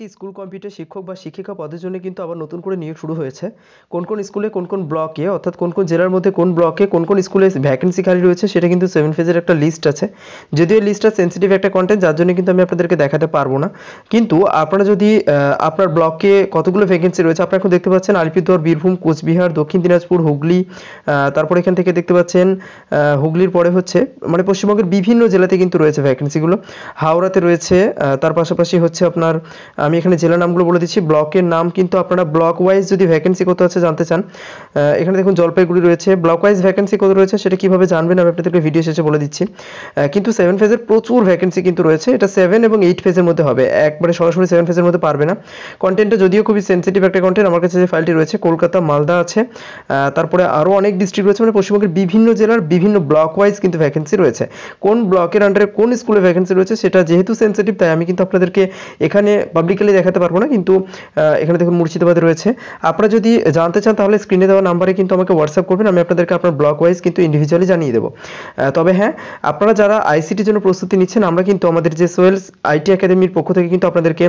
ICT school computer শিক্ষক বা শিক্ষিকা পদের জন্য কিন্তু আবার নতুন করে নিয়োগ শুরু হয়েছে। কোন কোন স্কুলে কোন কোন ব্লকে অর্থাৎ কোন কোন জেলার মধ্যে কোন ব্লকে কোন কোন স্কুলে ভ্যাকেন্সি খালি রয়েছে সেটা কিন্তু 7 ফেজের একটা লিস্ট আছে। যদিও এই লিস্টটা সেন্সিটিভ একটা কন্টেন্ট, যার জন্য কিন্তু আমি আপনাদেরকে দেখাতে পারবো না। কিন্তু আপনারা যদি আপনার ব্লকে কতগুলো ভ্যাকেন্সি রয়েছে আপনারা এখন দেখতে পাচ্ছেন আলিপুরদুয়ার, বীরভূম, কোচবিহার, দক্ষিণ দিনাজপুর, হুগলি, তারপর এখান থেকে দেখতে পাচ্ছেন হুগলির পরে হচ্ছে মানে পশ্চিমবঙ্গের বিভিন্ন জেলাতে কিন্তু রয়েছে ভ্যাকেন্সিগুলো। হাওড়াতে রয়েছে, তার পাশাপাশি হচ্ছে আপনার আমি এখানে জেলার নামগুলো বলে দিচ্ছি, ব্লকের নাম কিন্তু আপনারা ব্লক ওয়াইজ যদি ভ্যাকেন্সি কত আছে জানতে চান, এখানে দেখুন জলপাইগুড়ি রয়েছে। ব্লক ওয়াইজ ভ্যাকেন্সি কত রয়েছে সেটা কিভাবে জানবেন আমি আপনাদেরকে ভিডিও শেষে বলে দিচ্ছি। কিন্তু 7 ফেজের প্রচুর ভ্যাকেন্সি কিন্তু রয়েছে। এটা 7 এবং 8 ফেজের মধ্যে হবে, একবারে সরাসরি 7 ফেজের মধ্যে পারবে না। কন্টেন্টটা যদিও খুবই সেন্সিটিভ একটা কন্টেন্ট। আমার কাছে যে ফাইলটি রয়েছে কলকাতা, মালদা আছে, তারপরে আরও অনেক ডিস্ট্রিক্ট রয়েছে, মানে পশ্চিমবঙ্গের বিভিন্ন জেলার বিভিন্ন ব্লক ওয়াইজ কিন্তু ভ্যাকেন্সি রয়েছে। কোন ব্লকের আন্ডারে কোন স্কুলে ভ্যাকেন্সি রয়েছে সেটা যেহেতু সেন্সিটিভ, তাই আমি কিন্তু আপনাদেরকে এখানে পাবলিকলি দেখাতে পারবো না। কিন্তু এখানে দেখুন মুর্শিদাবাদে রয়েছে। আপনারা যদি জানতে চান তাহলে স্ক্রিনে দেওয়া নাম্বারে কিন্তু আমাকে হোয়াটসঅ্যাপ করবেন, আমি আপনাদেরকে আপনার ব্লক ওয়াইজ কিন্তু ইন্ডিভিজুয়ালি জানিয়ে দেবো। তবে হ্যাঁ, আপনারা যারা আইসিটির জন্য প্রস্তুতি নিচ্ছেন, আমরা কিন্তু আমাদের যে সোয়েলস আইটি একাডেমির পক্ষ থেকে কিন্তু আপনাদেরকে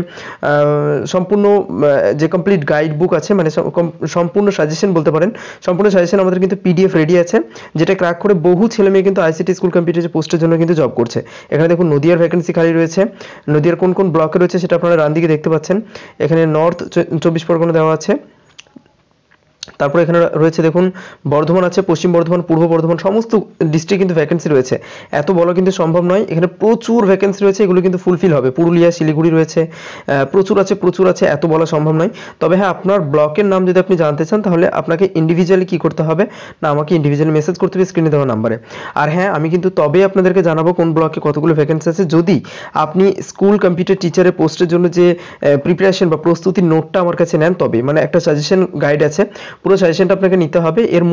সম্পূর্ণ যে কমপ্লিট গাইড বুক আছে, মানে সম্পূর্ণ সাজেশন বলতে পারেন, সম্পূর্ণ সাজেশন আমাদের কিন্তু পিডিএফ রেডি আছে, যেটা ক্র্যাক করে বহু ছেলেমেয়ে কিন্তু আইসিটি স্কুল কম্পিউটার পোস্টের জন্য কিন্তু জব করছে। এখানে দেখুন নদিয়ার ভ্যাকেন্সি খালি রয়েছে, নদিয়ার কোন কোন ব্লকে রয়েছে সেটা আপনারা ডান দিকে দেখতে পাচ্ছেন। এখানে নর্থ 24 পরগনা দেওয়া আছে, তারপরে এখানে রয়েছে দেখুন বর্ধমান আছে, পশ্চিম বর্ধমান, পূর্ব বর্ধমান, সমস্ত ডিস্ট্রিক্ট কিন্তু ভ্যাকেন্সি রয়েছে। এত বলা কিন্তু সম্ভব নয়, এখানে প্রচুর ভ্যাকেন্সি রয়েছে, এগুলো কিন্তু ফুলফিল হবে। পুরুলিয়া, শিলিগুড়ি রয়েছে, প্রচুর আছে, এত বলা সম্ভব নয়। তবে হ্যাঁ, আপনার ব্লকের নাম যদি আপনি জানতে চান তাহলে আপনাকে ইন্ডিভিজুয়ালি কী করতে হবে না, আমাকে ইন্ডিভিজুয়ালি মেসেজ করতে হবে স্ক্রিনে দেওয়া নাম্বারে। আর হ্যাঁ, আমি কিন্তু তবেই আপনাদেরকে জানাবো কোন ব্লকে কতগুলো ভ্যাকেন্সি আছে, যদি আপনি স্কুল কম্পিউটার টিচারের পোস্টের জন্য যে প্রিপারেশন বা প্রস্তুতির নোটটা আমার কাছে নেন, তবে মানে একটা সাজেশন গাইড আছে, পুরো সাজেশনটা আপনাকে নিতে হবে। এর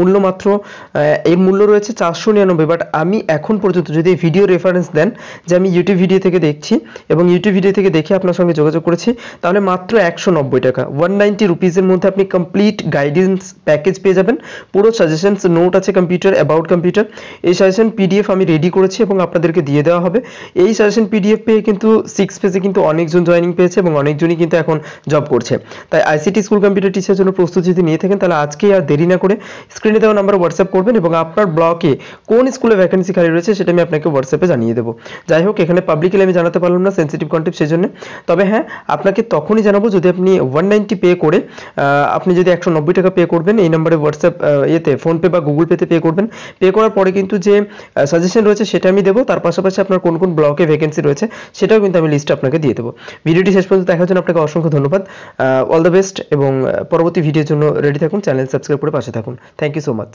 মূল্য রয়েছে 499, বাট আমি এখন পর্যন্ত যদি এই ভিডিও রেফারেন্স দেন যে আমি ইউটিউব ভিডিও থেকে দেখছি এবং ইউটিউব ভিডিও থেকে দেখে আপনার সঙ্গে যোগাযোগ করেছি, তাহলে মাত্র 190 টাকা, 190 রুপিসের মধ্যে আপনি কমপ্লিট গাইডেন্স প্যাকেজ পেয়ে যাবেন। পুরো সাজেশনস নোট আছে কম্পিউটার, অ্যাবাউট কম্পিউটার, এই সাজেশন পিডিএফ আমি রেডি করেছি এবং আপনাদেরকে দিয়ে দেওয়া হবে। এই সাজেশন পিডিএফ পেয়ে কিন্তু 6 ফেজে কিন্তু অনেকজন জয়েনিং পেয়েছে এবং অনেকজনই কিন্তু এখন জব করছে। তাই আইসিটি স্কুল কম্পিউটার টিচারের জন্য প্রস্তুতি যদি নিয়ে থাকেন তাহলে আজকে আর দেরি না করে স্ক্রিনে দেওয়া নাম্বারে হোয়াটসঅ্যাপ করবেন এবং আপনার ব্লকে কোন স্কুলে ভ্যাকেন্সি খালি রয়েছে সেটা আমি আপনাকে হোয়াটসঅ্যাপে জানিয়ে দেবো। যাই হোক, এখানে পাবলিকলি আমি জানাতে পারলাম না, সেন্সিটিভ কন্টেন্ট সেজন্য। তবে হ্যাঁ, আপনাকে তখনই জানাবো যদি আপনি 190 পে করে, আপনি যদি 190 টাকা পে করবেন এই নাম্বারে হোয়াটসঅ্যাপ ফোনপে বা গুগল পেতে পে করবেন। পে করার পরে কিন্তু যে সাজেশন রয়েছে সেটা আমি দেবো, তার পাশাপাশি আপনার কোন কোন ব্লকে ভ্যাকেন্সি রয়েছে সেটাও কিন্তু আমি লিস্ট আপনাকে দিয়ে দেবো। ভিডিওটি শেষ পর্যন্ত দেখার জন্য আপনাকে অসংখ্য ধন্যবাদ। অল দ্য বেস্ট এবং পরবর্তী ভিডিওর জন্য রেডি থাকুন, চ্যানেল সাবস্ক্রাইব করে পাশে থাকুন। Thank you so much.